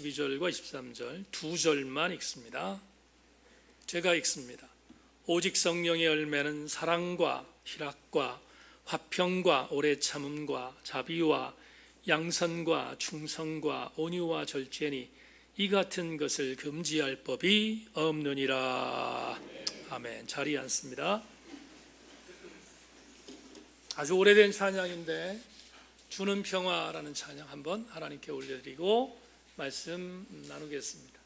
22절과 23절 두 절만 읽습니다. 제가 읽습니다. 오직 성령의 열매는 사랑과 희락과 화평과 오래 참음과 자비와 양선과 충성과 온유와 절제니 이 같은 것을 금지할 법이 없느니라. 아멘. 자리에 앉습니다. 아주 오래된 찬양인데 주는 평화라는 찬양 한번 하나님께 올려드리고 말씀 나누겠습니다.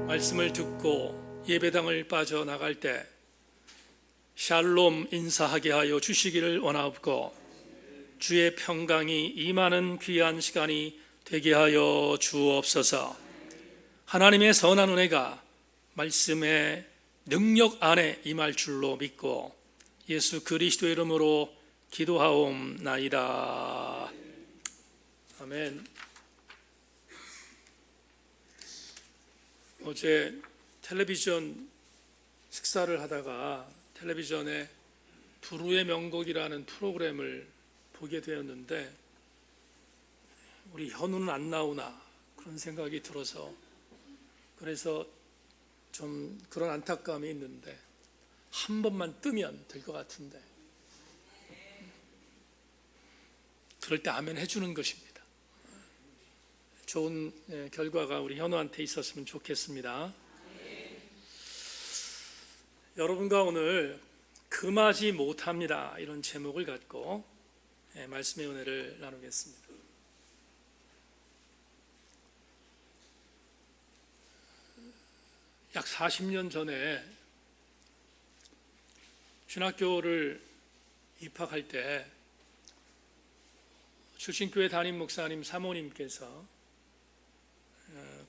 말씀을 듣고 예배당을 빠져나갈 때 샬롬 인사하게 하여 주시기를 원하옵고 주의 평강이 임하는 귀한 시간이 되게 하여 주옵소서. 하나님의 선한 은혜가 말씀의 능력 안에 임할 줄로 믿고 예수 그리스도의 이름으로 기도하옵나이다. 아멘. 어제 텔레비전 식사를 하다가 텔레비전에 불후의 명곡이라는 프로그램을 보게 되었는데 우리 현우는 안 나오나 그런 생각이 들어서 그래서 좀 그런 안타까움이 있는데 한 번만 뜨면 될 것 같은데 그럴 때 아멘 해주는 것입니다. 좋은 결과가 우리 현우한테 있었으면 좋겠습니다. 여러분과 오늘 금하지 못합니다 이런 제목을 갖고 말씀의 은혜를 나누겠습니다. 약 40년 전에 신학교를 입학할 때 출신교회 담임 목사님 사모님께서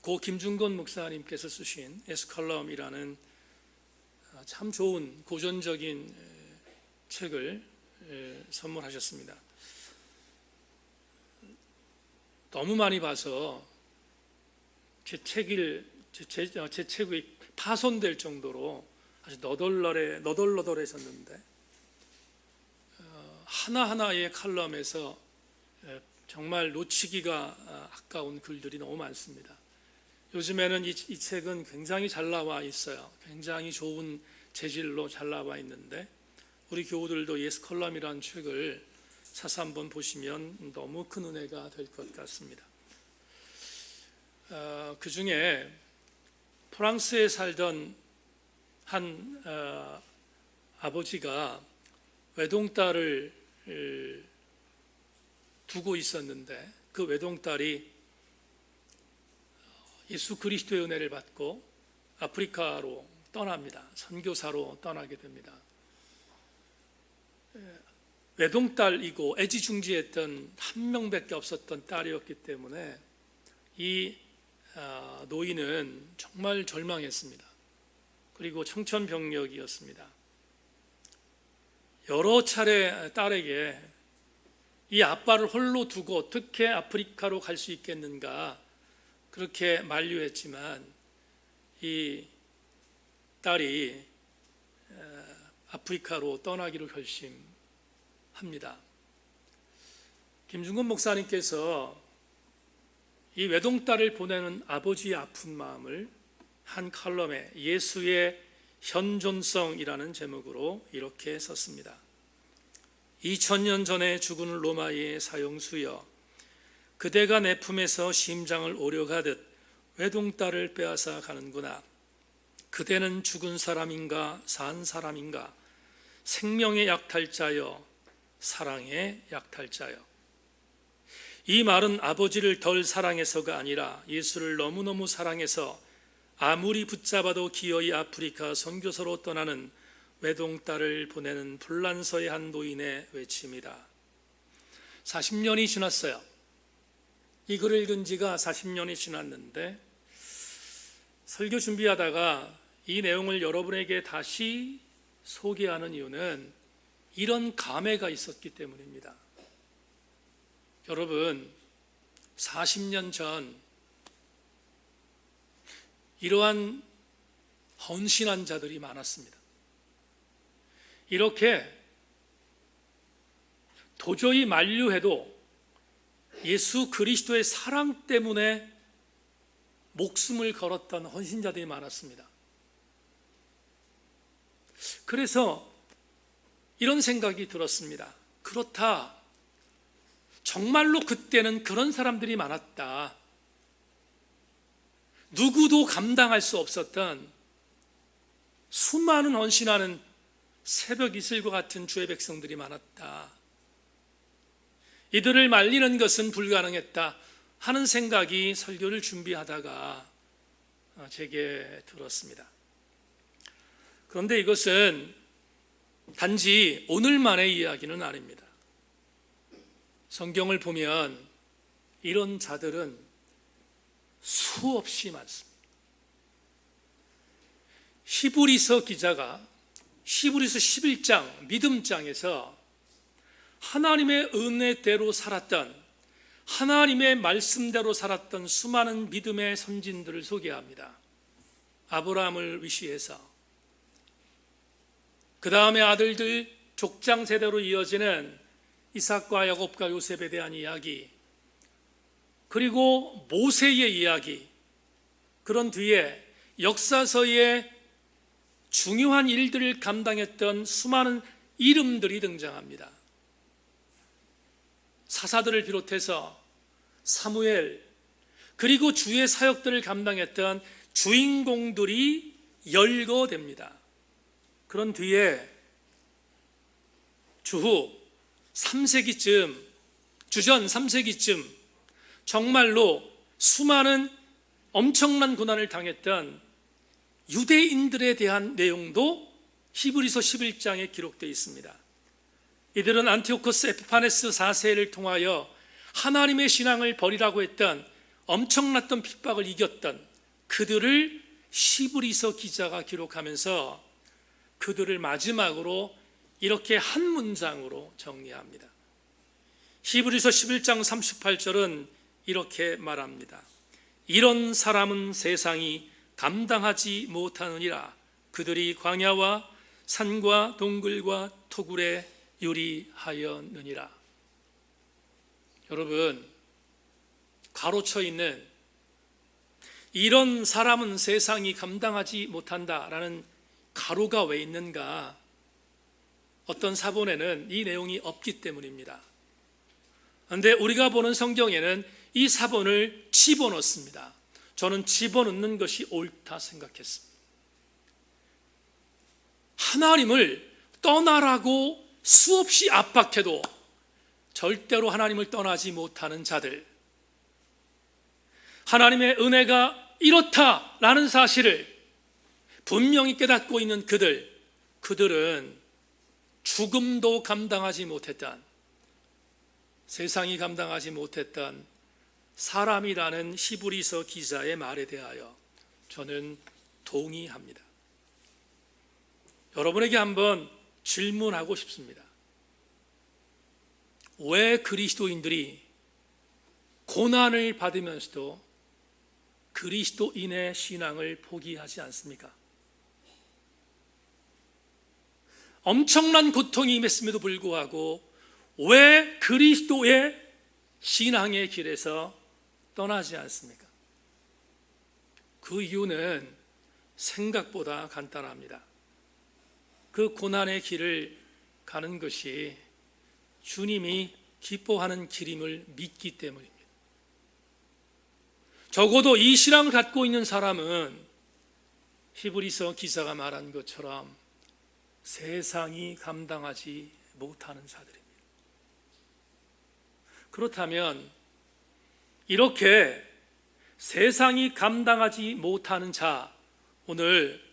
고 김중건 목사님께서 쓰신 에스컬럼이라는 참 좋은 고전적인 책을 선물하셨습니다. 너무 많이 봐서 제 책이 파손될 정도로 아주 너덜너덜해졌는데 하나하나의 칼럼에서 정말 놓치기가 아까운 글들이 너무 많습니다. 요즘에는 이 책은 굉장히 잘 나와 있어요. 굉장히 좋은 재질로 잘 나와 있는데 우리 교우들도 예스컬럼이라는 책을 사서 한번 보시면 너무 큰 은혜가 될 것 같습니다. 그 중에 프랑스에 살던 한 아버지가 외동딸을 두고 있었는데 그 외동딸이 예수 그리스도의 은혜를 받고 아프리카로 떠납니다. 선교사로 떠나게 됩니다. 외동딸이고 애지중지했던 한 명밖에 없었던 딸이었기 때문에 이 노인은 정말 절망했습니다. 그리고 청천벽력이었습니다. 여러 차례 딸에게 이 아빠를 홀로 두고 어떻게 아프리카로 갈 수 있겠는가 그렇게 만류했지만 이 딸이 아프리카로 떠나기로 결심합니다. 김중근 목사님께서 이 외동딸을 보내는 아버지의 아픈 마음을 한 칼럼에 예수의 현존성이라는 제목으로 이렇게 썼습니다. 2000년 전에 죽은 로마의 사형수여, 그대가 내 품에서 심장을 오려가듯 외동딸을 빼앗아 가는구나. 그대는 죽은 사람인가 산 사람인가, 생명의 약탈자여 사랑의 약탈자여. 이 말은 아버지를 덜 사랑해서가 아니라 예수를 너무너무 사랑해서 아무리 붙잡아도 기어이 아프리카 선교사로 떠나는 외동딸을 보내는 불란서의 한 노인의 외침이다. 40년이 지났어요. 이 글을 읽은 지가 40년이 지났는데 설교 준비하다가 이 내용을 여러분에게 다시 소개하는 이유는 이런 감회가 있었기 때문입니다. 여러분, 40년 전 이러한 헌신한 자들이 많았습니다. 이렇게 도저히 만류해도 예수 그리스도의 사랑 때문에 목숨을 걸었던 헌신자들이 많았습니다. 그래서 이런 생각이 들었습니다. 그렇다. 정말로 그때는 그런 사람들이 많았다. 누구도 감당할 수 없었던 수많은 헌신하는 새벽 이슬과 같은 주의 백성들이 많았다. 이들을 말리는 것은 불가능했다 하는 생각이 설교를 준비하다가 제게 들었습니다. 그런데 이것은 단지 오늘만의 이야기는 아닙니다. 성경을 보면 이런 자들은 수없이 많습니다. 히브리서 기자가 히브리서 11장 믿음장에서 하나님의 은혜대로 살았던, 하나님의 말씀대로 살았던 수많은 믿음의 선진들을 소개합니다. 아브라함을 위시해서, 그 다음에 아들들 족장 세대로 이어지는 이삭과 야곱과 요셉에 대한 이야기, 그리고 모세의 이야기, 그런 뒤에 역사서의 중요한 일들을 감당했던 수많은 이름들이 등장합니다. 사사들을 비롯해서 사무엘, 그리고 주의 사역들을 감당했던 주인공들이 열거됩니다. 그런 뒤에 주후 3세기쯤, 주전 3세기쯤 정말로 수많은 엄청난 고난을 당했던 유대인들에 대한 내용도 히브리서 11장에 기록되어 있습니다. 이들은 안티오코스 에피파네스 4세를 통하여 하나님의 신앙을 버리라고 했던 엄청났던 핍박을 이겼던 그들을 히브리서 기자가 기록하면서 그들을 마지막으로 이렇게 한 문장으로 정리합니다. 히브리서 11장 38절은 이렇게 말합니다. 이런 사람은 세상이 감당하지 못하느니라. 그들이 광야와 산과 동굴과 토굴에 유리하였느니라. 여러분, 가로쳐 있는 이런 사람은 세상이 감당하지 못한다라는 가로가 왜 있는가? 어떤 사본에는 이 내용이 없기 때문입니다. 그런데 우리가 보는 성경에는 이 사본을 집어넣습니다. 저는 집어넣는 것이 옳다 생각했습니다. 하나님을 떠나라고 수없이 압박해도 절대로 하나님을 떠나지 못하는 자들, 하나님의 은혜가 이렇다라는 사실을 분명히 깨닫고 있는 그들은 죽음도 감당하지 못했던, 세상이 감당하지 못했던 사람이라는 히브리서 기자의 말에 대하여 저는 동의합니다. 여러분에게 한번 질문하고 싶습니다. 왜 그리스도인들이 고난을 받으면서도 그리스도인의 신앙을 포기하지 않습니까? 엄청난 고통이 임했음에도 불구하고 왜 그리스도의 신앙의 길에서 떠나지 않습니까? 그 이유는 생각보다 간단합니다. 그 고난의 길을 가는 것이 주님이 기뻐하는 길임을 믿기 때문입니다. 적어도 이 신앙을 갖고 있는 사람은 히브리서 기자가 말한 것처럼 세상이 감당하지 못하는 자들입니다. 그렇다면 이렇게 세상이 감당하지 못하는 자, 오늘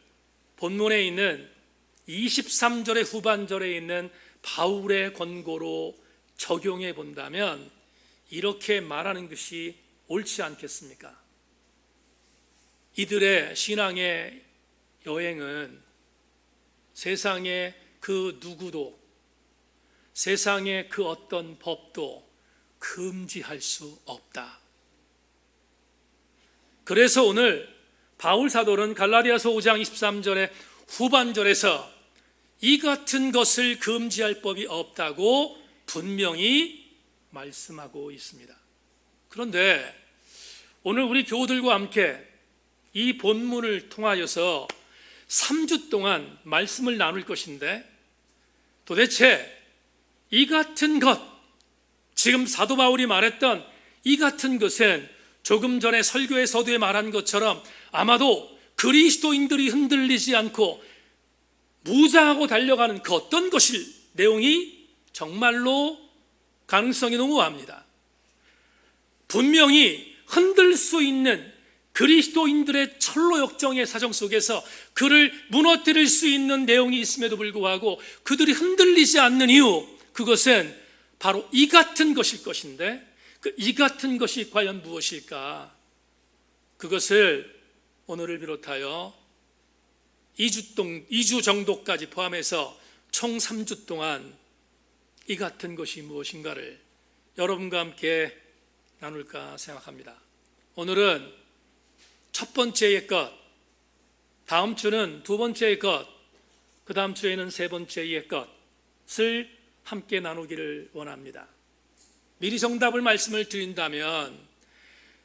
본문에 있는 23절의 후반절에 있는 바울의 권고로 적용해 본다면 이렇게 말하는 것이 옳지 않겠습니까? 이들의 신앙의 여행은 세상의 그 누구도, 세상의 그 어떤 법도 금지할 수 없다. 그래서 오늘 바울 사도는 갈라디아서 5장 23절의 후반절에서 이 같은 것을 금지할 법이 없다고 분명히 말씀하고 있습니다. 그런데 오늘 우리 교우들과 함께 이 본문을 통하여서 3주 동안 말씀을 나눌 것인데, 도대체 이 같은 것, 지금 사도 바울이 말했던 이 같은 것은 조금 전에 설교의 서두에 말한 것처럼 아마도 그리스도인들이 흔들리지 않고 무장하고 달려가는 그 어떤 것일 내용이 정말로 가능성이 농후합니다. 분명히 흔들 수 있는 그리스도인들의 철로 역정의 사정 속에서 그를 무너뜨릴 수 있는 내용이 있음에도 불구하고 그들이 흔들리지 않는 이유, 그것은 바로 이 같은 것일 것인데, 그 이 같은 것이 과연 무엇일까? 그것을 오늘을 비롯하여 2주 정도까지 포함해서 총 3주 동안 이 같은 것이 무엇인가를 여러분과 함께 나눌까 생각합니다. 오늘은 첫 번째의 것, 다음 주는 두 번째의 것, 그 다음 주에는 세 번째의 것을 함께 나누기를 원합니다. 미리 정답을 말씀을 드린다면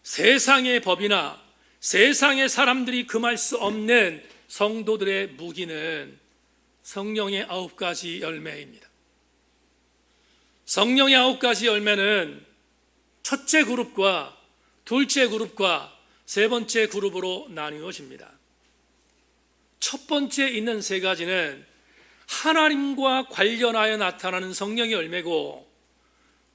세상의 법이나 세상의 사람들이 금할 수 없는 성도들의 무기는 성령의 9가지 열매입니다. 성령의 9가지 열매는 첫째 그룹과 둘째 그룹과 세 번째 그룹으로 나누어집니다. 첫 번째 있는 세 가지는 하나님과 관련하여 나타나는 성령의 열매고,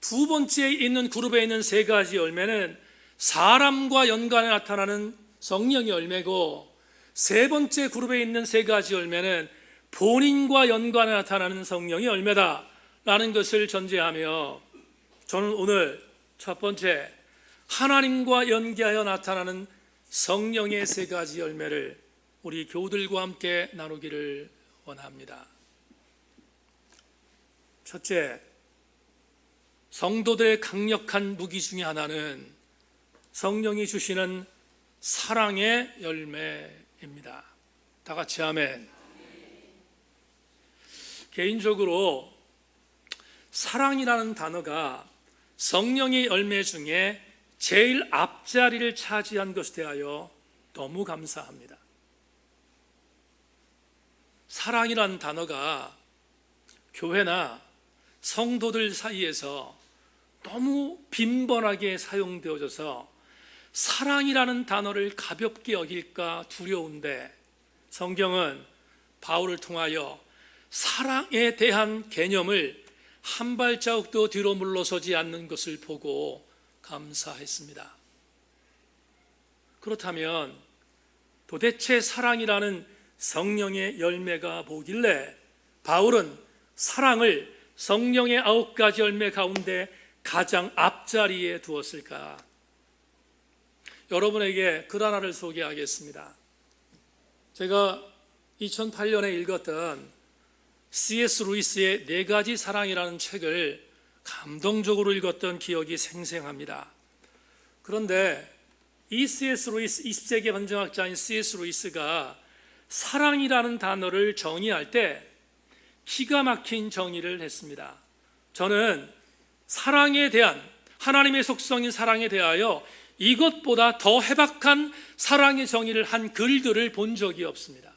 두 번째 있는 그룹에 있는 세 가지 열매는 사람과 연관해 나타나는 성령의 열매고, 세 번째 그룹에 있는 세 가지 열매는 본인과 연관해 나타나는 성령의 열매다라는 것을 전제하며, 저는 오늘 첫 번째 하나님과 연계하여 나타나는 성령의 세 가지 열매를 우리 교우들과 함께 나누기를 원합니다. 첫째, 성도들의 강력한 무기 중에 하나는 성령이 주시는 사랑의 열매입니다. 다 같이 아멘. 개인적으로 사랑이라는 단어가 성령의 열매 중에 제일 앞자리를 차지한 것에 대하여 너무 감사합니다. 사랑이라는 단어가 교회나 성도들 사이에서 너무 빈번하게 사용되어져서 사랑이라는 단어를 가볍게 여길까 두려운데, 성경은 바울을 통하여 사랑에 대한 개념을 한 발자국도 뒤로 물러서지 않는 것을 보고 감사했습니다. 그렇다면 도대체 사랑이라는 성령의 열매가 뭐길래 바울은 사랑을 성령의 9가지 열매 가운데 가장 앞자리에 두었을까? 여러분에게 글 하나를 소개하겠습니다. 제가 2008년에 읽었던 C.S. 루이스의 4가지 사랑이라는 책을 감동적으로 읽었던 기억이 생생합니다. 그런데 이 C.S. 루이스, 20세기 헌정학자인 C.S. 루이스가 사랑이라는 단어를 정의할 때 기가 막힌 정의를 했습니다. 저는 사랑에 대한, 하나님의 속성인 사랑에 대하여 이것보다 더 해박한 사랑의 정의를 한 글들을 본 적이 없습니다.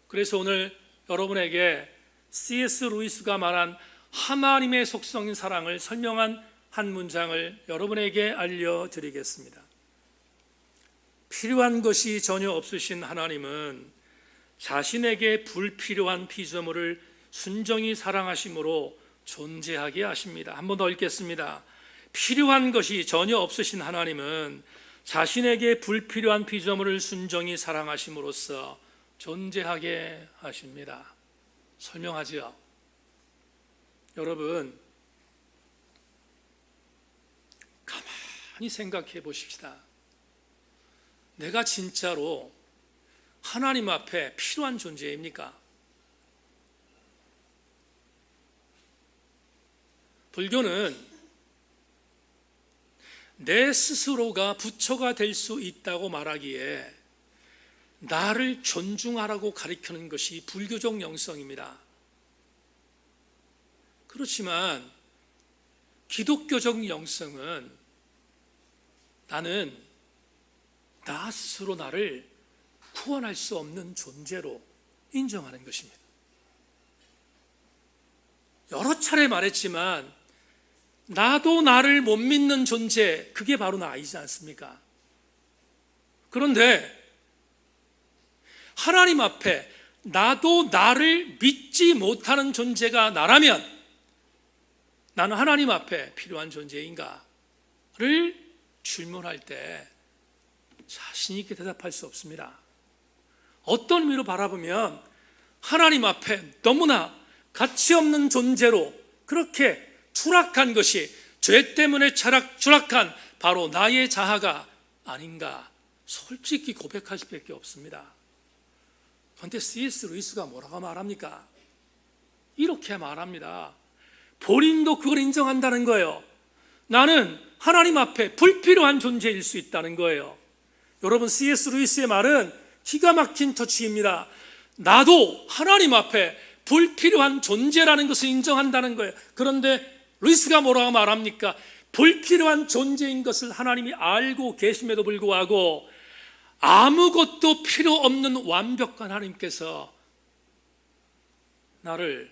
그래서 오늘 여러분에게 C.S. 루이스가 말한 하나님의 속성인 사랑을 설명한 한 문장을 여러분에게 알려드리겠습니다. 필요한 것이 전혀 없으신 하나님은 자신에게 불필요한 피조물을 순정히 사랑하심으로 존재하게 하십니다. 한 번 더 읽겠습니다. 필요한 것이 전혀 없으신 하나님은 자신에게 불필요한 피조물을 순정히 사랑하심으로써 존재하게 하십니다. 설명하지요. 여러분, 가만히 생각해 보십시다. 내가 진짜로 하나님 앞에 필요한 존재입니까? 불교는 내 스스로가 부처가 될 수 있다고 말하기에 나를 존중하라고 가르치는 것이 불교적 영성입니다. 그렇지만 기독교적 영성은 나는 나 스스로 나를 구원할 수 없는 존재로 인정하는 것입니다. 여러 차례 말했지만 나도 나를 못 믿는 존재, 그게 바로 나이지 않습니까? 그런데 하나님 앞에 나도 나를 믿지 못하는 존재가 나라면 나는 하나님 앞에 필요한 존재인가를 질문할 때 자신 있게 대답할 수 없습니다. 어떤 의미로 바라보면 하나님 앞에 너무나 가치 없는 존재로 그렇게 추락한 것이 죄 때문에 추락한 바로 나의 자아가 아닌가 솔직히 고백할 수밖에 없습니다. 그런데 C.S. 루이스가 뭐라고 말합니까? 이렇게 말합니다. 본인도 그걸 인정한다는 거예요. 나는 하나님 앞에 불필요한 존재일 수 있다는 거예요. 여러분, C.S. 루이스의 말은 기가 막힌 터치입니다. 나도 하나님 앞에 불필요한 존재라는 것을 인정한다는 거예요. 그런데 루이스가 뭐라고 말합니까? 불필요한 존재인 것을 하나님이 알고 계심에도 불구하고 아무것도 필요 없는 완벽한 하나님께서 나를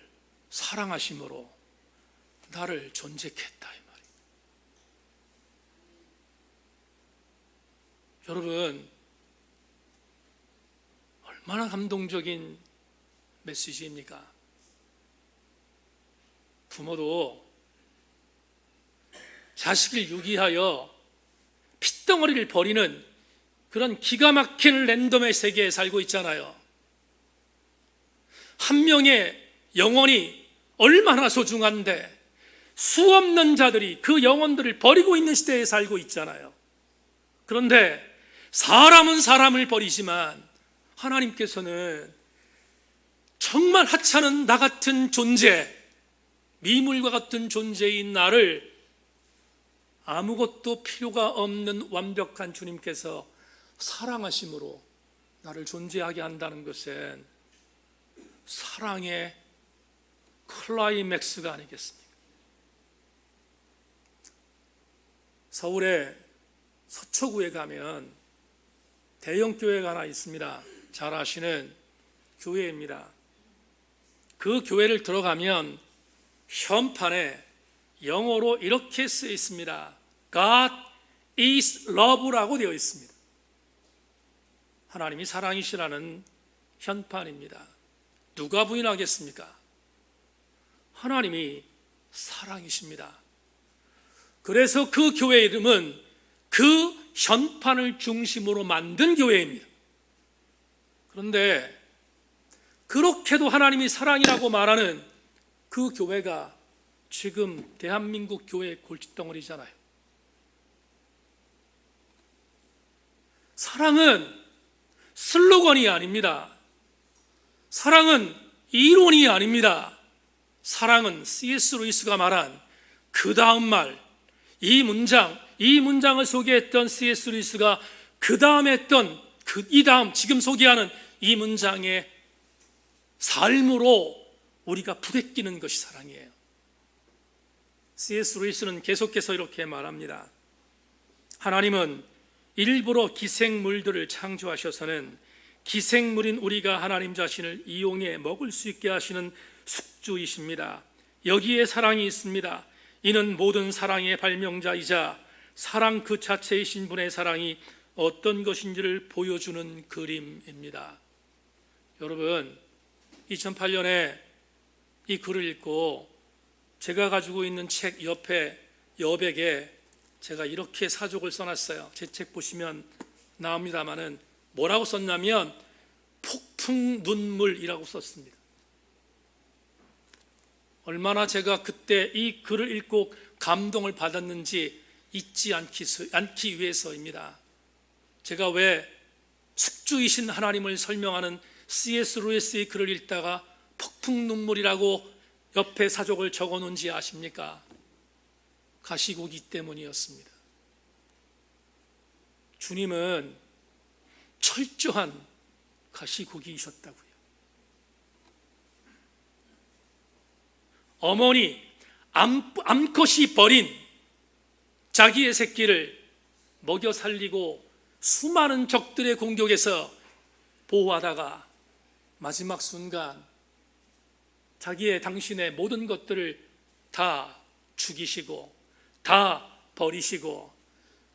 사랑하심으로 나를 존재케 했다, 이 말입니다. 여러분, 얼마나 감동적인 메시지입니까? 부모도 자식을 유기하여 핏덩어리를 버리는 그런 기가 막힌 랜덤의 세계에 살고 있잖아요. 한 명의 영혼이 얼마나 소중한데 수없는 자들이 그 영혼들을 버리고 있는 시대에 살고 있잖아요. 그런데 사람은 사람을 버리지만 하나님께서는 정말 하찮은 나 같은 존재, 미물과 같은 존재인 나를 아무것도 필요가 없는 완벽한 주님께서 사랑하심으로 나를 존재하게 한다는 것은 사랑의 클라이맥스가 아니겠습니까? 서울의 서초구에 가면 대형 교회가 하나 있습니다. 잘 아시는 교회입니다. 그 교회를 들어가면 현판에 영어로 이렇게 쓰여 있습니다. God is love라고 되어 있습니다. 하나님이 사랑이시라는 현판입니다. 누가 부인하겠습니까? 하나님이 사랑이십니다. 그래서 그 교회 이름은 그 현판을 중심으로 만든 교회입니다. 그런데 그렇게도 하나님이 사랑이라고 말하는 그 교회가 지금 대한민국 교회의 골칫덩어리잖아요. 사랑은 슬로건이 아닙니다. 사랑은 이론이 아닙니다. 사랑은 C.S. 루이스가 말한 그 다음 말, 이 문장을 소개했던 C.S. 루이스가 그 다음에 했던 이 다음 지금 소개하는 이 문장의 삶으로 우리가 부대끼는 것이 사랑이에요. C.S. 루이스는 계속해서 이렇게 말합니다. 하나님은 일부러 기생물들을 창조하셔서는 기생물인 우리가 하나님 자신을 이용해 먹을 수 있게 하시는 숙주이십니다. 여기에 사랑이 있습니다. 이는 모든 사랑의 발명자이자 사랑 그 자체이신 분의 사랑이 어떤 것인지를 보여주는 그림입니다. 여러분, 2008년에 이 글을 읽고 제가 가지고 있는 책 옆에 여백에 제가 이렇게 사족을 써놨어요. 제 책 보시면 나옵니다마는 뭐라고 썼냐면 폭풍 눈물이라고 썼습니다. 얼마나 제가 그때 이 글을 읽고 감동을 받았는지 잊지 않기 위해서입니다. 제가 왜 숙주이신 하나님을 설명하는 C.S. 루이스의 글을 읽다가 폭풍 눈물이라고 옆에 사족을 적어놓은지 아십니까? 가시고기 때문이었습니다. 주님은 철저한 가시고기이셨다고요. 어머니 암컷이 버린 자기의 새끼를 먹여 살리고 수많은 적들의 공격에서 보호하다가 마지막 순간 당신의 모든 것들을 다 죽이시고 다 버리시고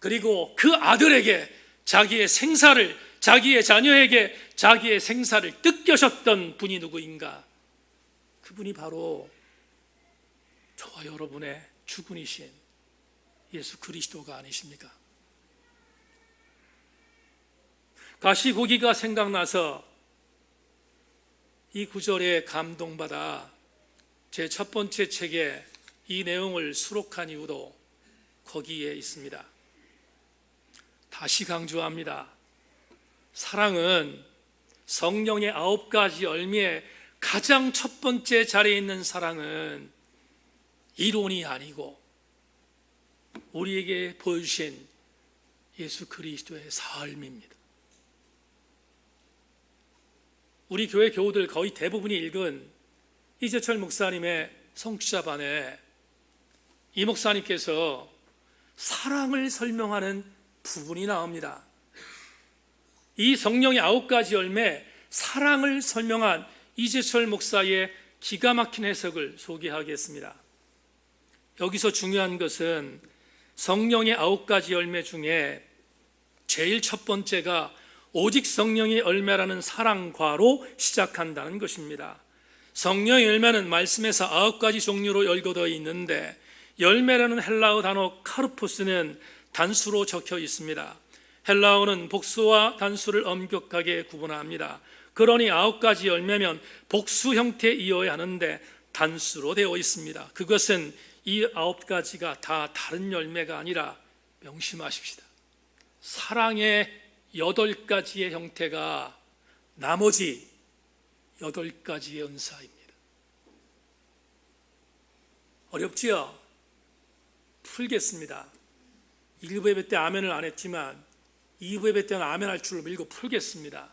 그리고 그 아들에게 자기의 자녀에게 자기의 생사를 뜯겨셨던 분이 누구인가? 그분이 바로 저와 여러분의 주군이신 예수 그리스도가 아니십니까? 가시고기가 생각나서 이 구절에 감동받아 제 첫 번째 책에 이 내용을 수록한 이유도 거기에 있습니다. 다시 강조합니다. 사랑은 성령의 9가지 열매의 가장 첫 번째 자리에 있는 사랑은 이론이 아니고 우리에게 보여주신 예수 그리스도의 삶입니다. 우리 교회 교우들 거의 대부분이 읽은 이재철 목사님의 성취자반에 이 목사님께서 사랑을 설명하는 부분이 나옵니다. 이 성령의 9가지 열매 사랑을 설명한 이재철 목사의 기가 막힌 해석을 소개하겠습니다. 여기서 중요한 것은 성령의 9가지 열매 중에 제일 첫 번째가 오직 성령의 열매라는 사랑과로 시작한다는 것입니다. 성령의 열매는 말씀에서 9가지 종류로 열거되어 있는데 열매라는 헬라어 단어 카르포스는 단수로 적혀 있습니다. 헬라어는 복수와 단수를 엄격하게 구분합니다. 그러니 9가지 열매면 복수 형태이어야 하는데 단수로 되어 있습니다. 그것은 이 9가지가 다 다른 열매가 아니라 명심하십시다. 사랑의 8가지의 형태가 나머지 8가지의 은사입니다. 어렵지요? 풀겠습니다. 1부 예배 때 아멘을 안 했지만 2부 예배 때는 아멘 할 줄로 밀고 풀겠습니다.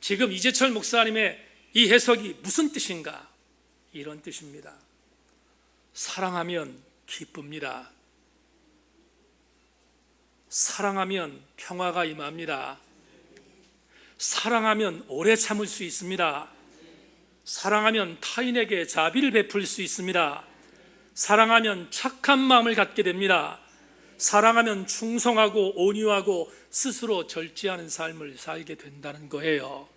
지금 이재철 목사님의 이 해석이 무슨 뜻인가? 이런 뜻입니다. 사랑하면 기쁩니다. 사랑하면 평화가 임합니다. 사랑하면 오래 참을 수 있습니다. 사랑하면 타인에게 자비를 베풀 수 있습니다. 사랑하면 착한 마음을 갖게 됩니다. 사랑하면 충성하고 온유하고 스스로 절제하는 삶을 살게 된다는 거예요.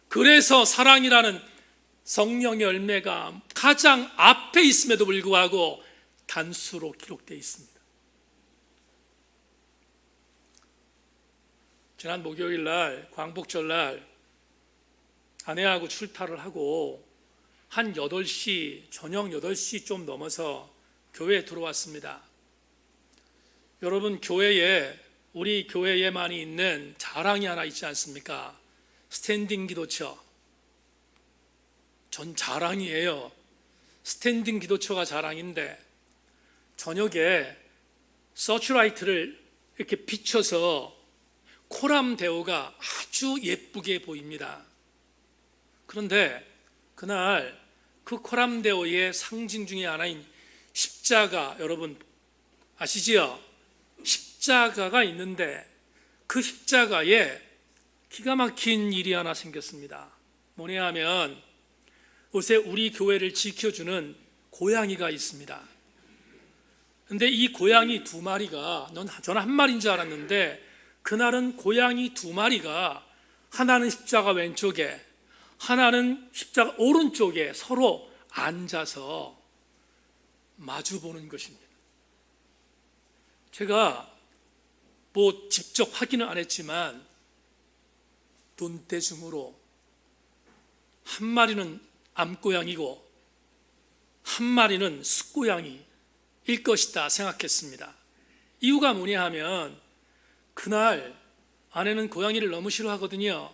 그래서 사랑이라는 성령의 열매가 가장 앞에 있음에도 불구하고 단수로 기록되어 있습니다. 지난 목요일 날, 광복절 날 아내하고 출타를 하고 한 8시, 저녁 8시 좀 넘어서 교회에 들어왔습니다. 여러분, 우리 교회에만이 있는 자랑이 하나 있지 않습니까? 스탠딩 기도처. 전 자랑이에요. 스탠딩 기도처가 자랑인데 저녁에 서치라이트를 이렇게 비춰서 코람데오가 아주 예쁘게 보입니다. 그런데 그날 그 코람데오의 상징 중에 하나인 십자가, 여러분 아시지요? 십자가가 있는데 그 십자가에 기가 막힌 일이 하나 생겼습니다. 뭐냐 하면 요새 우리 교회를 지켜주는 고양이가 있습니다. 근데 이 고양이 2마리가, 저는 1마리인 줄 알았는데 그날은 고양이 2마리가 하나는 십자가 왼쪽에 하나는 십자가 오른쪽에 서로 앉아서 마주보는 것입니다. 제가 직접 확인은 안 했지만 눈대중으로 한 마리는 암고양이고 한 마리는 숫고양이일 것이다 생각했습니다. 이유가 뭐냐 하면 그날 아내는 고양이를 너무 싫어하거든요.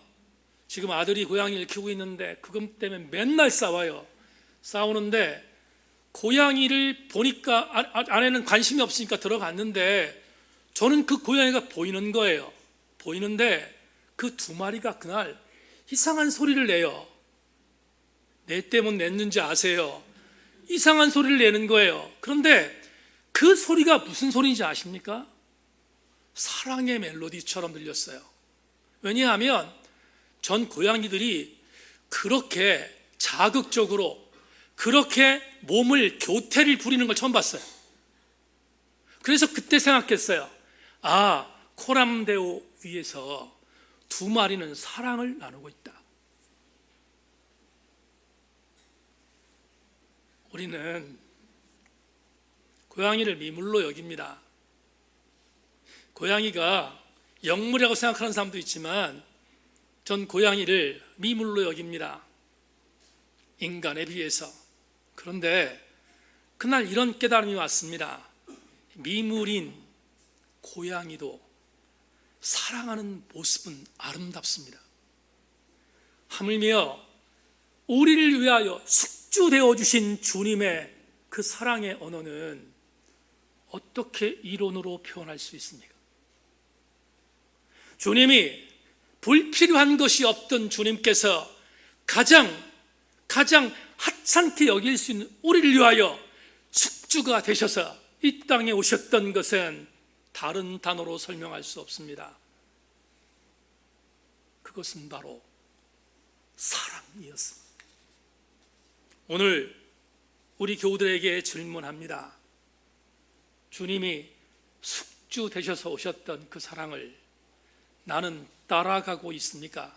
지금 아들이 고양이를 키우고 있는데 그것 때문에 맨날 싸워요. 싸우는데 고양이를 보니까 아내는 관심이 없으니까 들어갔는데 저는 그 고양이가 보이는 거예요. 보이는데 그 2마리가 그날 이상한 소리를 내요. 내 때문 냈는지 아세요? 이상한 소리를 내는 거예요. 그런데 그 소리가 무슨 소리인지 아십니까? 사랑의 멜로디처럼 들렸어요. 왜냐하면 전 고양이들이 그렇게 자극적으로 그렇게 몸을 교태를 부리는 걸 처음 봤어요. 그래서 그때 생각했어요. 코람데오 위에서 2마리는 사랑을 나누고 있다. 우리는 고양이를 미물로 여깁니다. 고양이가 영물이라고 생각하는 사람도 있지만 전 고양이를 미물로 여깁니다. 인간에 비해서. 그런데 그날 이런 깨달음이 왔습니다. 미물인 고양이도 사랑하는 모습은 아름답습니다. 하물며 우리를 위하여 숙주되어 주신 주님의 그 사랑의 언어는 어떻게 이론으로 표현할 수 있습니까? 주님이 불필요한 것이 없던 주님께서 가장 하찮게 여길 수 있는 우리를 위하여 숙주가 되셔서 이 땅에 오셨던 것은 다른 단어로 설명할 수 없습니다. 그것은 바로 사랑이었습니다. 오늘 우리 교우들에게 질문합니다. 주님이 숙주 되셔서 오셨던 그 사랑을 나는 따라가고 있습니까?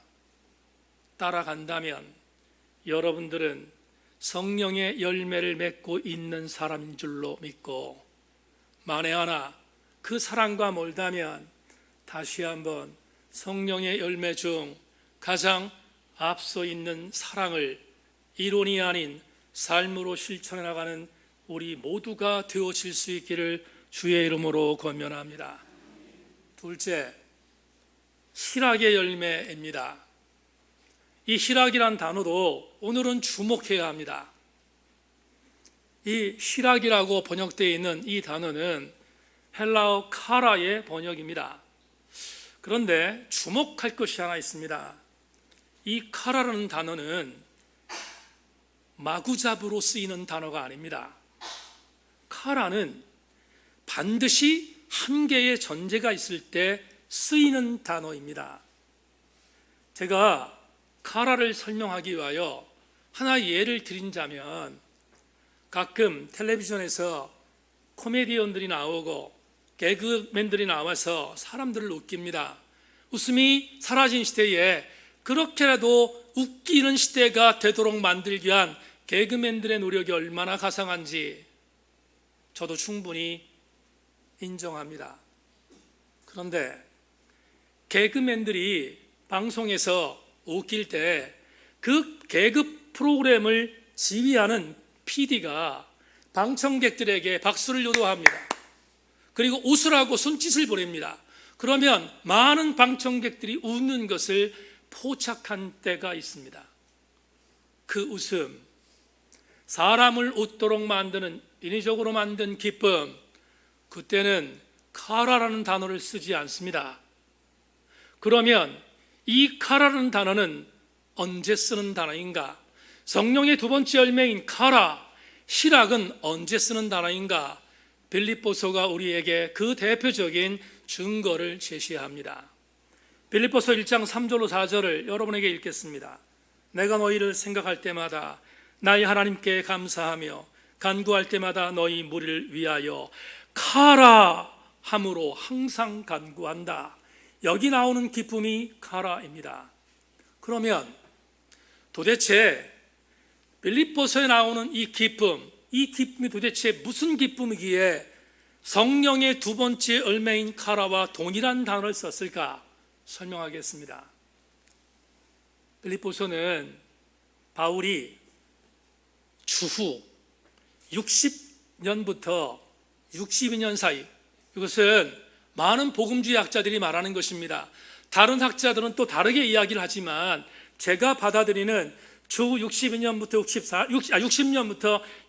따라간다면 여러분들은 성령의 열매를 맺고 있는 사람인 줄로 믿고, 만에 하나 그 사랑과 멀다면 다시 한번 성령의 열매 중 가장 앞서 있는 사랑을 이론이 아닌 삶으로 실천해 나가는 우리 모두가 되어질 수 있기를 주의 이름으로 권면합니다. 둘째, 희락의 열매입니다. 이 희락이란 단어도 오늘은 주목해야 합니다. 이 희락이라고 번역되어 있는 이 단어는 헬라어 카라의 번역입니다. 그런데 주목할 것이 하나 있습니다. 이 카라라는 단어는 마구잡이로 쓰이는 단어가 아닙니다. 카라는 반드시 한 개의 전제가 있을 때 쓰이는 단어입니다. 제가 카라를 설명하기 위하여 하나 예를 드린다면, 가끔 텔레비전에서 코미디언들이 나오고 개그맨들이 나와서 사람들을 웃깁니다. 웃음이 사라진 시대에 그렇게라도 웃기는 시대가 되도록 만들기 위한 개그맨들의 노력이 얼마나 가상한지 저도 충분히 인정합니다. 그런데 개그맨들이 방송에서 웃길 때 그 개그 프로그램을 지휘하는 PD가 방청객들에게 박수를 요도합니다. 그리고 웃으라고 손짓을 보냅니다. 그러면 많은 방청객들이 웃는 것을 포착한 때가 있습니다. 그 웃음, 사람을 웃도록 만드는 인위적으로 만든 기쁨, 그때는 카라라는 단어를 쓰지 않습니다. 그러면 이 카라라는 단어는 언제 쓰는 단어인가? 성령의 두 번째 열매인 카라, 희락은 언제 쓰는 단어인가? 빌립보서가 우리에게 그 대표적인 증거를 제시합니다. 빌립보서 1장 3절로 4절을 여러분에게 읽겠습니다. 내가 너희를 생각할 때마다 나의 하나님께 감사하며 간구할 때마다 너희 무리를 위하여 카라함으로 항상 간구한다. 여기 나오는 기쁨이 카라입니다. 그러면 도대체 빌립보서에 나오는 이 기쁨이 도대체 무슨 기쁨이기에 성령의 두 번째 열매인 카라와 동일한 단어를 썼을까? 설명하겠습니다. 빌립보서는 바울이 주후 60년부터 62년 사이, 이것은 많은 복음주의 학자들이 말하는 것입니다. 다른 학자들은 또 다르게 이야기를 하지만 제가 받아들이는 주 60년부터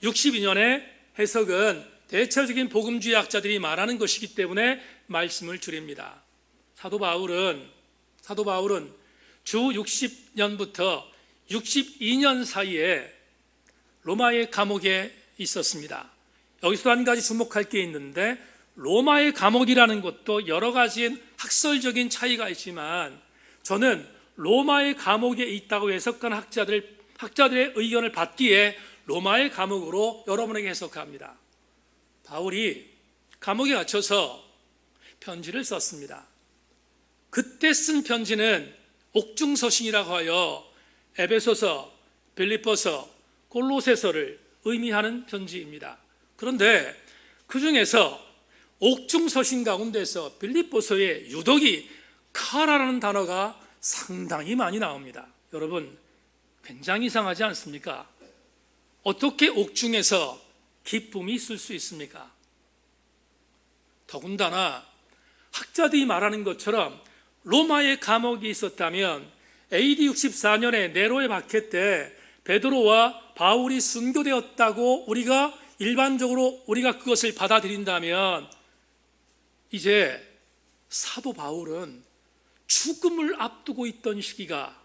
62년의 해석은 대체적인 복음주의 학자들이 말하는 것이기 때문에 말씀을 드립니다. 사도 바울은 주 60년부터 62년 사이에 로마의 감옥에 있었습니다. 여기서 한 가지 주목할 게 있는데, 로마의 감옥이라는 것도 여러 가지 학설적인 차이가 있지만 저는 로마의 감옥에 있다고 해석한 학자들의 의견을 받기에 로마의 감옥으로 여러분에게 해석합니다. 바울이 감옥에 갇혀서 편지를 썼습니다. 그때 쓴 편지는 옥중서신이라고 하여 에베소서, 빌립보서, 골로새서를 의미하는 편지입니다. 그런데 그 중에서 옥중서신 가운데서 빌립보서에 유독이 카라라는 단어가 상당히 많이 나옵니다. 여러분, 굉장히 이상하지 않습니까? 어떻게 옥중에서 기쁨이 있을 수 있습니까? 더군다나 학자들이 말하는 것처럼 로마의 감옥이 있었다면 AD 64년에 네로의 박해 때 베드로와 바울이 순교되었다고 일반적으로 우리가 그것을 받아들인다면 이제 사도 바울은 죽음을 앞두고 있던 시기가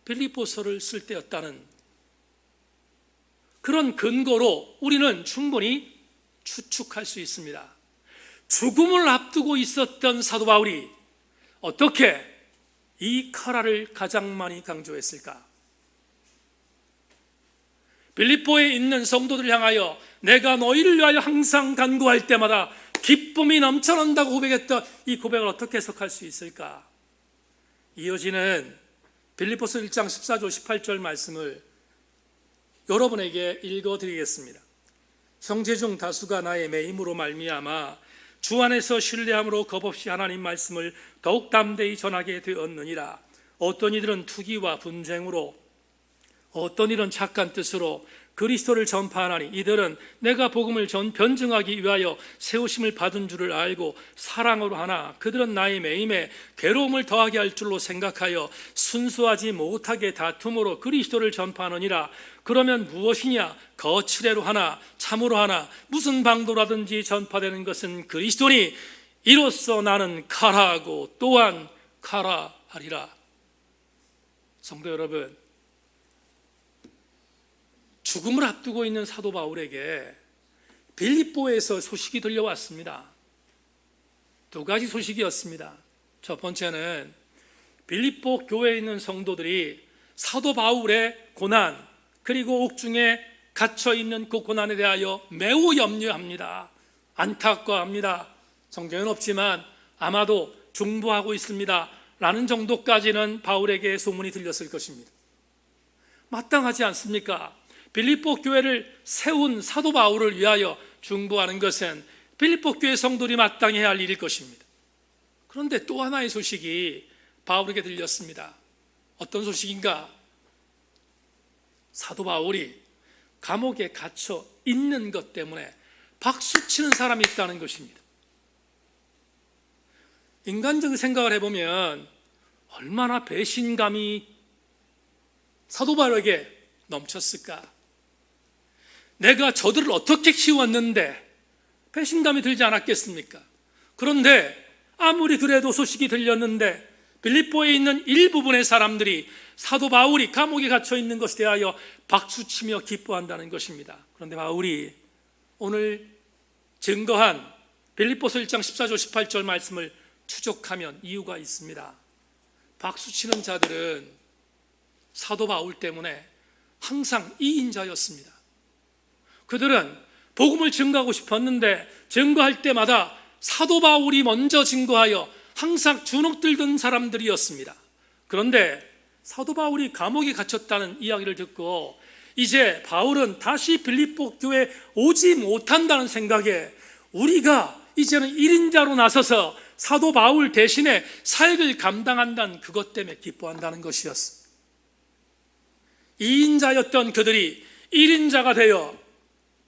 빌립보서를 쓸 때였다는 그런 근거로 우리는 충분히 추측할 수 있습니다. 죽음을 앞두고 있었던 사도 바울이 어떻게 이 카라를 가장 많이 강조했을까? 빌립보에 있는 성도들을 향하여 내가 너희를 위하여 항상 간구할 때마다 기쁨이 넘쳐난다고 고백했던 이 고백을 어떻게 해석할 수 있을까? 이어지는 빌립보서 1장 14절 18절 말씀을 여러분에게 읽어드리겠습니다. 형제 중 다수가 나의 매임으로 말미암아 주 안에서 신뢰함으로 겁없이 하나님 말씀을 더욱 담대히 전하게 되었느니라. 어떤 이들은 투기와 분쟁으로, 어떤 이는 착한 뜻으로 그리스도를 전파하나니 이들은 내가 복음을 변증하기 위하여 세우심을 받은 줄을 알고 사랑으로 하나 그들은 나의 매임에 괴로움을 더하게 할 줄로 생각하여 순수하지 못하게 다툼으로 그리스도를 전파하느니라. 그러면 무엇이냐? 거칠애로 하나 참으로 하나 무슨 방도라든지 전파되는 것은 그리스도니 이로써 나는 카라하고 또한 카라하리라. 성도 여러분, 죽음을 앞두고 있는 사도 바울에게 빌립보에서 소식이 들려왔습니다. 두 가지 소식이었습니다. 첫 번째는 빌립보 교회에 있는 성도들이 사도 바울의 고난, 그리고 옥중에 갇혀 있는 그 고난에 대하여 매우 염려합니다. 안타까워합니다. 성경은 없지만 아마도 중보하고 있습니다 라는 정도까지는 바울에게 소문이 들렸을 것입니다. 마땅하지 않습니까? 빌립보 교회를 세운 사도 바울을 위하여 중보하는 것은 빌립보 교회 성도들이 마땅히 해야 할 일일 것입니다. 그런데 또 하나의 소식이 바울에게 들렸습니다. 어떤 소식인가? 사도 바울이 감옥에 갇혀 있는 것 때문에 박수치는 사람이 있다는 것입니다. 인간적인 생각을 해보면 얼마나 배신감이 사도 바울에게 넘쳤을까? 내가 저들을 어떻게 키웠는데 배신감이 들지 않았겠습니까? 그런데 아무리 그래도 소식이 들렸는데 빌립보에 있는 일부분의 사람들이 사도 바울이 감옥에 갇혀 있는 것에 대하여 박수치며 기뻐한다는 것입니다. 그런데 바울이 오늘 증거한 빌립보서 1장 14절 18절 말씀을 추적하면 이유가 있습니다. 박수치는 자들은 사도 바울 때문에 항상 이인자였습니다. 그들은 복음을 증거하고 싶었는데 증거할 때마다 사도 바울이 먼저 증거하여 항상 주눅들던 사람들이었습니다. 그런데 사도 바울이 감옥에 갇혔다는 이야기를 듣고 이제 바울은 다시 빌립보 교회에 오지 못한다는 생각에 우리가 이제는 1인자로 나서서 사도 바울 대신에 사역을 감당한다는 그것 때문에 기뻐한다는 것이었습니다. 2인자였던 그들이 1인자가 되어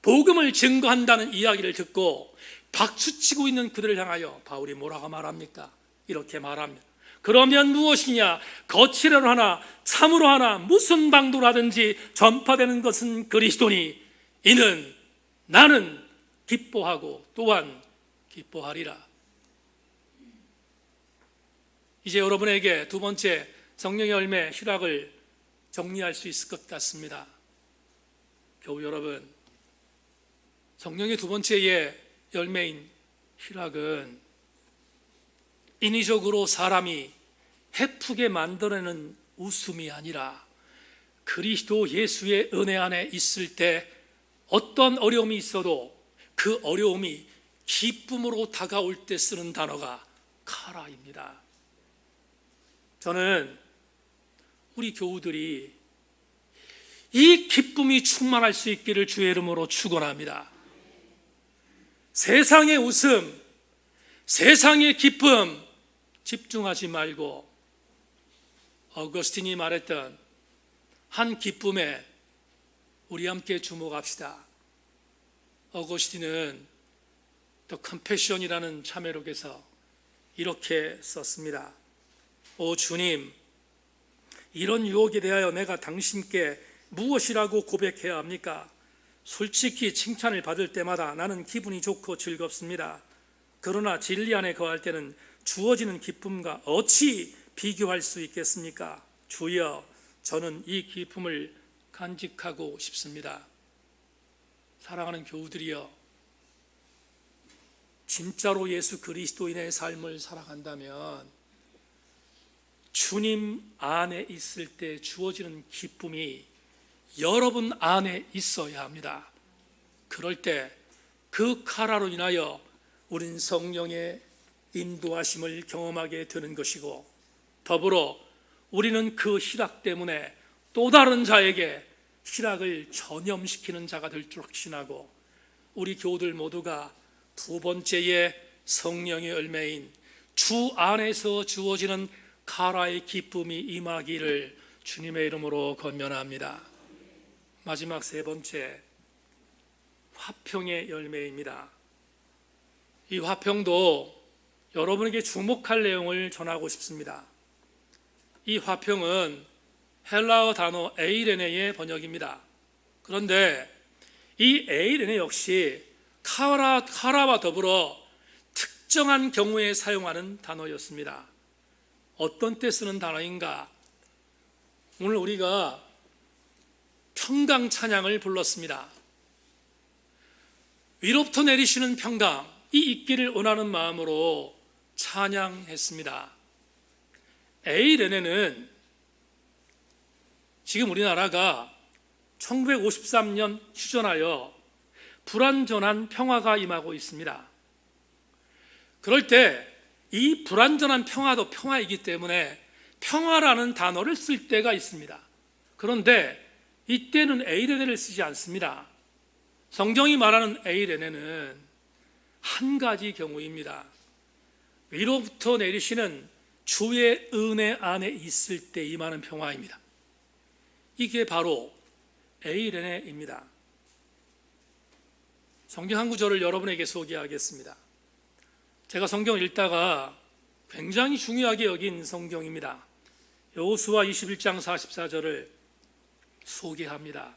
복음을 증거한다는 이야기를 듣고 박수치고 있는 그들을 향하여 바울이 뭐라고 말합니까? 이렇게 말합니다. 그러면 무엇이냐? 거칠어로 하나 참으로 하나 무슨 방도로 하든지 전파되는 것은 그리스도니 이는 나는 기뻐하고 또한 기뻐하리라. 이제 여러분에게 두 번째 성령의 열매 희락을 정리할 수 있을 것 같습니다. 교우 여러분, 성령의 두 번째의 열매인 희락은 인위적으로 사람이 해프게 만들어내는 웃음이 아니라 그리스도 예수의 은혜 안에 있을 때 어떤 어려움이 있어도 그 어려움이 기쁨으로 다가올 때 쓰는 단어가 카라입니다. 저는 우리 교우들이 이 기쁨이 충만할 수 있기를 주의 이름으로 축원합니다. 세상의 웃음, 세상의 기쁨 집중하지 말고 어거스틴이 말했던 한 기쁨에 우리 함께 주목합시다. 어거스틴은 The Compassion이라는 참회록에서 이렇게 썼습니다. 오 주님, 이런 유혹에 대하여 내가 당신께 무엇이라고 고백해야 합니까? 솔직히 칭찬을 받을 때마다 나는 기분이 좋고 즐겁습니다. 그러나 진리 안에 거할 때는 주어지는 기쁨과 어찌 비교할 수 있겠습니까? 주여, 저는 이 기쁨을 간직하고 싶습니다. 사랑하는 교우들이여, 진짜로 예수 그리스도인의 삶을 살아간다면 주님 안에 있을 때 주어지는 기쁨이 여러분 안에 있어야 합니다. 그럴 때 그 카라로 인하여 우린 성령의 인도하심을 경험하게 되는 것이고, 더불어 우리는 그 희락 때문에 또 다른 자에게 희락을 전염시키는 자가 될 줄 확신하고, 우리 교우들 모두가 두 번째의 성령의 열매인 주 안에서 주어지는 카라의 기쁨이 임하기를 주님의 이름으로 권면합니다. 마지막 세 번째, 화평의 열매입니다. 이 화평도 여러분에게 주목할 내용을 전하고 싶습니다. 이 화평은 헬라어 단어 에이레네의 번역입니다. 그런데 이 에이레네 역시 카라와 더불어 특정한 경우에 사용하는 단어였습니다. 어떤 때 쓰는 단어인가? 오늘 우리가 평강 찬양을 불렀습니다. 위로부터 내리시는 평강, 이 있기를 원하는 마음으로 찬양했습니다. 에이레네는 지금 우리나라가 1953년 휴전하여 불완전한 평화가 임하고 있습니다. 그럴 때 이 불완전한 평화도 평화이기 때문에 평화라는 단어를 쓸 때가 있습니다. 그런데 이때는 에이레네를 쓰지 않습니다. 성경이 말하는 에이레네는 한 가지 경우입니다. 위로부터 내리시는 주의 은혜 안에 있을 때 임하는 평화입니다. 이게 바로 에이레네입니다. 성경 한 구절을 여러분에게 소개하겠습니다. 제가 성경을 읽다가 굉장히 중요하게 여긴 성경입니다. 여호수아 21장 44절을 소개합니다.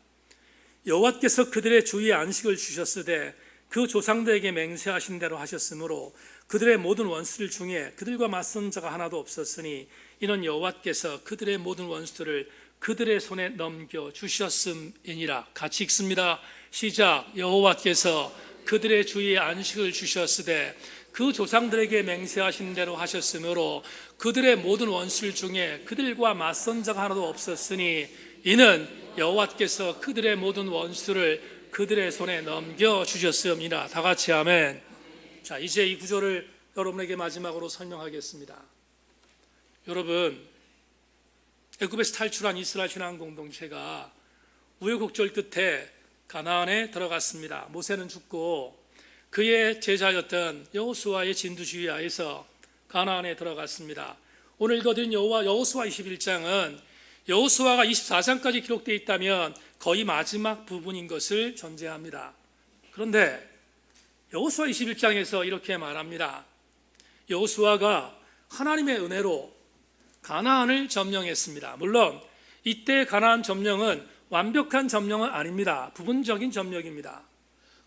여호와께서 그들의 주위에 안식을 주셨으되 그 조상들에게 맹세하신 대로 하셨으므로 그들의 모든 원수들 중에 그들과 맞선 자가 하나도 없었으니 이는 여호와께서 그들의 모든 원수들을 그들의 손에 넘겨 주셨음이니라. 같이 읽습니다. 시작. 여호와께서 그들의 주위에 안식을 주셨으되 그 조상들에게 맹세하신 대로 하셨으므로 그들의 모든 원수들 중에 그들과 맞선 자가 하나도 없었으니 이는 여호와께서 그들의 모든 원수를 그들의 손에 넘겨 주셨음이라. 다 같이 아멘. 자, 이제 이 구절을 여러분에게 마지막으로 설명하겠습니다. 여러분, 애굽에서 탈출한 이스라엘 신앙 공동체가 우여곡절 끝에 가나안에 들어갔습니다. 모세는 죽고 그의 제자였던 여호수아의 진두지휘하에서 가나안에 들어갔습니다. 오늘 읽어드린 여호수아 21장은 여호수아가 24장까지 기록되어 있다면 거의 마지막 부분인 것을 전제합니다. 그런데 여호수아 21장에서 이렇게 말합니다. 여호수아가 하나님의 은혜로 가나안을 점령했습니다. 물론 이때 가나안 점령은 완벽한 점령은 아닙니다. 부분적인 점령입니다.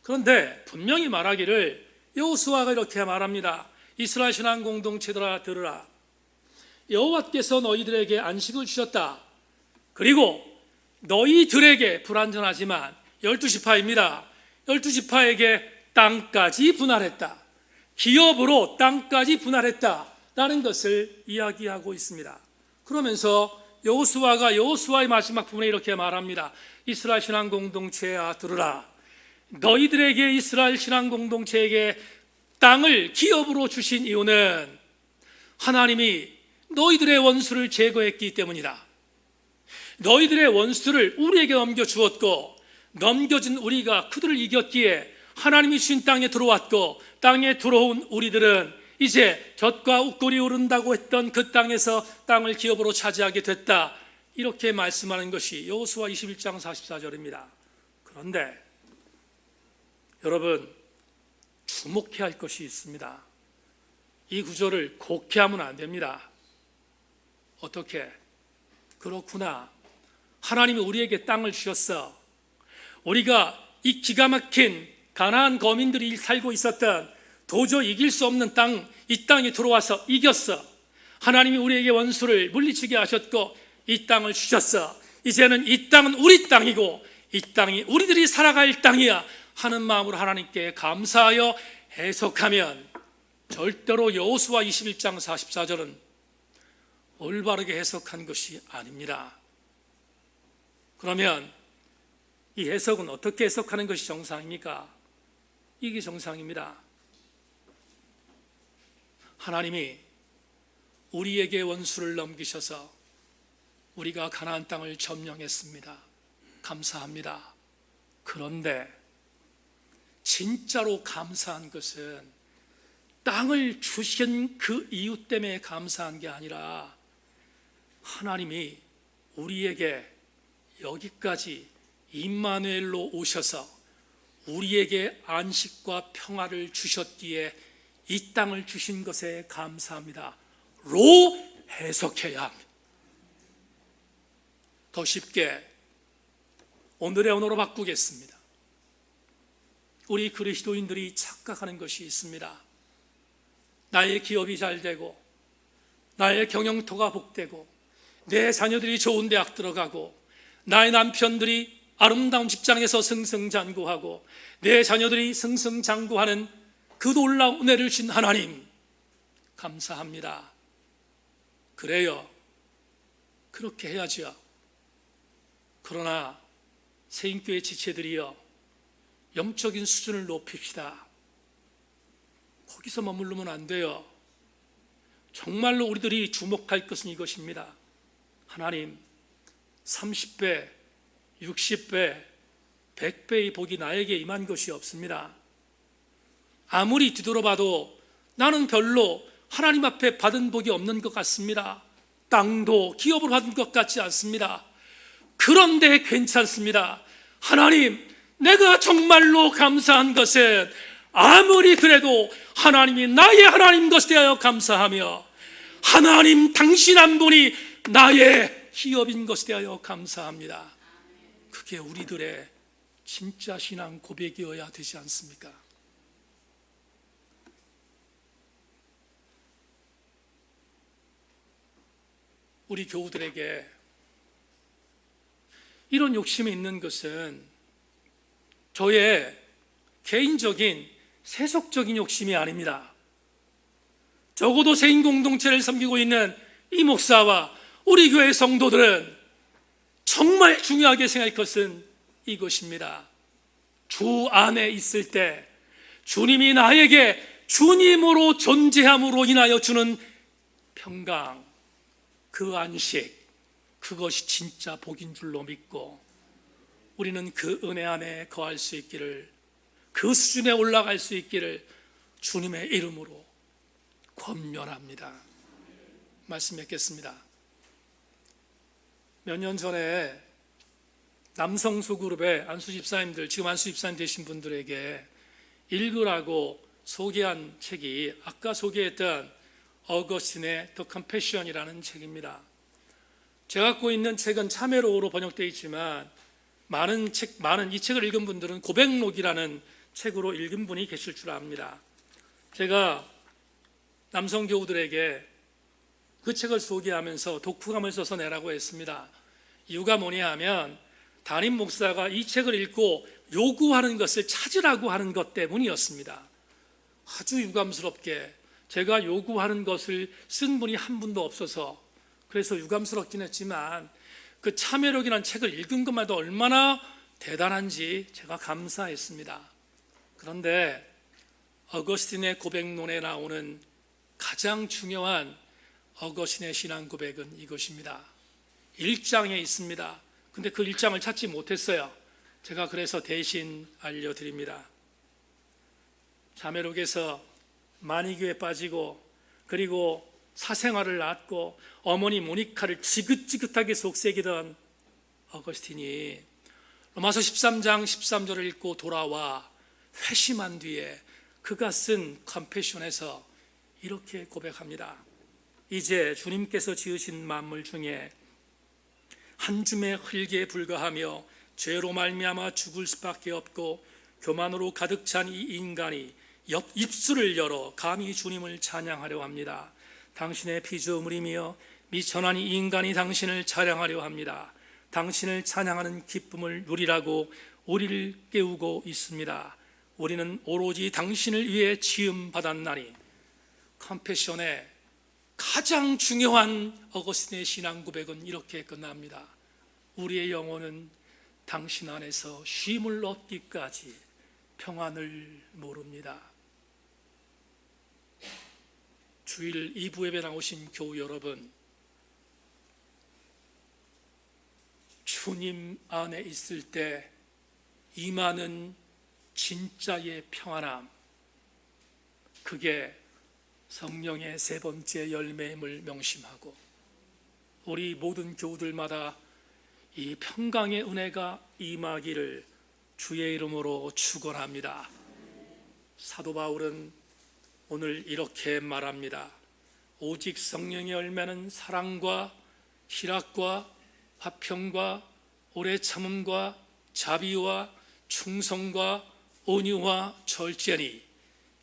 그런데 분명히 말하기를 여호수아가 이렇게 말합니다. 이스라엘 신앙 공동체들아 들으라. 여호와께서 너희들에게 안식을 주셨다. 그리고 너희들에게 불완전하지만 12지파입니다. 12지파에게 땅까지 분할했다. 기업으로 땅까지 분할했다라는 것을 이야기하고 있습니다. 그러면서 여호수아의 마지막 부분에 이렇게 말합니다. 이스라엘 신앙 공동체야 들으라. 너희들에게 이스라엘 신앙 공동체에게 땅을 기업으로 주신 이유는 하나님이 너희들의 원수를 제거했기 때문이다. 너희들의 원수를 우리에게 넘겨주었고 넘겨진 우리가 그들을 이겼기에 하나님이 주신 땅에 들어왔고 땅에 들어온 우리들은 이제 젖과 웃골이 오른다고 했던 그 땅에서 땅을 기업으로 차지하게 됐다. 이렇게 말씀하는 것이 여호수아 21장 44절입니다. 그런데 여러분, 주목해야 할 것이 있습니다. 이 구절을 곡해하면 안 됩니다. 어떻게? 그렇구나. 하나님이 우리에게 땅을 주셨어. 우리가 이 기가 막힌 가나안 거민들이 살고 있었던 도저히 이길 수 없는 땅, 이 땅에 들어와서 이겼어. 하나님이 우리에게 원수를 물리치게 하셨고 이 땅을 주셨어. 이제는 이 땅은 우리 땅이고 이 땅이 우리들이 살아갈 땅이야 하는 마음으로 하나님께 감사하여 해석하면 절대로 여호수아 21장 44절은 올바르게 해석한 것이 아닙니다. 그러면 이 해석은 어떻게 해석하는 것이 정상입니까? 이게 정상입니다. 하나님이 우리에게 원수를 넘기셔서 우리가 가나안 땅을 점령했습니다. 감사합니다. 그런데 진짜로 감사한 것은 땅을 주신 그 이유 때문에 감사한 게 아니라 하나님이 우리에게 여기까지 임마누엘로 오셔서 우리에게 안식과 평화를 주셨기에 이 땅을 주신 것에 감사합니다. 로 해석해야 합니다. 더 쉽게 오늘의 언어로 바꾸겠습니다. 우리 그리스도인들이 착각하는 것이 있습니다. 나의 기업이 잘 되고 나의 경영토가 복되고 내 자녀들이 좋은 대학 들어가고 나의 남편들이 아름다운 직장에서 승승장구하고 내 자녀들이 승승장구하는 그 놀라운 은혜를 주신 하나님 감사합니다. 그래요. 그렇게 해야죠. 그러나 세인교회 지체들이요, 영적인 수준을 높입시다. 거기서 머무르면 안 돼요. 정말로 우리들이 주목할 것은 이것입니다. 하나님, 30배, 60배, 100배의 복이 나에게 임한 것이 없습니다. 아무리 뒤돌아봐도 나는 별로 하나님 앞에 받은 복이 없는 것 같습니다. 땅도 기업으로 받은 것 같지 않습니다. 그런데 괜찮습니다. 하나님, 내가 정말로 감사한 것은 아무리 그래도 하나님이 나의 하나님 것에 대하여 감사하며 하나님 당신 한 분이 나의 기업인 것에 대하여 감사합니다. 그게 우리들의 진짜 신앙 고백이어야 되지 않습니까? 우리 교우들에게 이런 욕심이 있는 것은 저의 개인적인 세속적인 욕심이 아닙니다. 적어도 세인 공동체를 섬기고 있는 이 목사와 우리 교회 성도들은 정말 중요하게 생각할 것은 이것입니다. 주 안에 있을 때 주님이 나에게 주님으로 존재함으로 인하여 주는 평강, 그 안식, 그것이 진짜 복인 줄로 믿고 우리는 그 은혜 안에 거할 수 있기를, 그 수준에 올라갈 수 있기를 주님의 이름으로 권면합니다. 말씀 맺겠습니다. 몇 년 전에 남성 소그룹의 안수 집사님들, 지금 안수 집사님 되신 분들에게 읽으라고 소개한 책이 아까 소개했던 어거스틴의 The Compassion이라는 책입니다. 제가 갖고 있는 책은 참회로우로 번역되어 있지만 이 책을 읽은 분들은 고백록이라는 책으로 읽은 분이 계실 줄 압니다. 제가 남성 교우들에게 그 책을 소개하면서 독후감을 써서 내라고 했습니다. 이유가 뭐냐 하면 담임 목사가 이 책을 읽고 요구하는 것을 찾으라고 하는 것 때문이었습니다. 아주 유감스럽게 제가 요구하는 것을 쓴 분이 한 분도 없어서 그래서 유감스럽긴 했지만 그 참회록이라는 책을 읽은 것만도 얼마나 대단한지 제가 감사했습니다. 그런데 어거스틴의 고백론에 나오는 가장 중요한 어거스틴의 신앙 고백은 이것입니다. 1장에 있습니다. 근데 그 1장을 찾지 못했어요. 제가 그래서 대신 알려드립니다. 참회록에서 만이교에 빠지고 그리고 사생활을 낳고 어머니 모니카를 지긋지긋하게 속삭이던 어거스틴이 로마서 13장 13절을 읽고 돌아와 회심한 뒤에 그가 쓴 컴패션에서 이렇게 고백합니다. 이제 주님께서 지으신 만물 중에 한 줌의 흙에 불과하며 죄로 말미암아 죽을 수밖에 없고 교만으로 가득 찬 이 인간이 입술을 열어 감히 주님을 찬양하려 합니다. 당신의 피조물이며 미천한 이 인간이 당신을 찬양하려 합니다. 당신을 찬양하는 기쁨을 누리라고 우리를 깨우고 있습니다. 우리는 오로지 당신을 위해 지음 받았나니. 컴패션의 가장 중요한 어거스틴의 신앙 고백은 이렇게 끝납니다. 우리의 영혼은 당신 안에서 쉼을 얻기까지 평안을 모릅니다. 주일 2부 예배 나오신 교우 여러분, 주님 안에 있을 때 임하는 진짜의 평안함, 그게 성령의 세 번째 열매임을 명심하고 우리 모든 교우들마다 이 평강의 은혜가 임하기를 주의 이름으로 축원합니다. 사도 바울은 오늘 이렇게 말합니다. 오직 성령의 열매는 사랑과 희락과 화평과 오래 참음과 자비와 충성과 온유와 절제니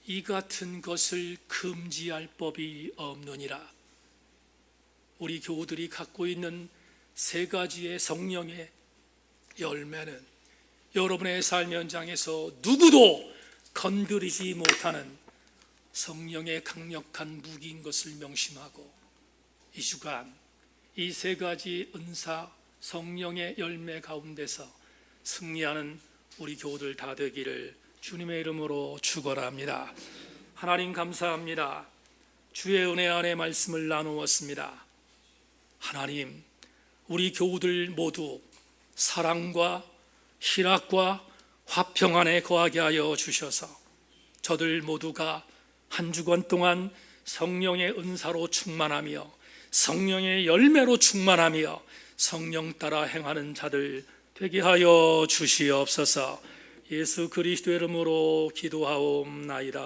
이 같은 것을 금지할 법이 없느니라. 우리 교우들이 갖고 있는 세 가지의 성령의 열매는 여러분의 삶 현장에서 누구도 건드리지 못하는 성령의 강력한 무기인 것을 명심하고 이 주간 이 세 가지 은사 성령의 열매 가운데서 승리하는 우리 교우들 다 되기를 주님의 이름으로 축원합니다. 하나님 감사합니다. 주의 은혜 안에 말씀을 나누었습니다. 하나님, 우리 교우들 모두 사랑과 희락과 화평 안에 거하게 하여 주셔서 저들 모두가 한 주간 동안 성령의 은사로 충만하며 성령의 열매로 충만하며 성령 따라 행하는 자들 되게 하여 주시옵소서. 예수 그리스도의 이름으로 기도하옵나이다.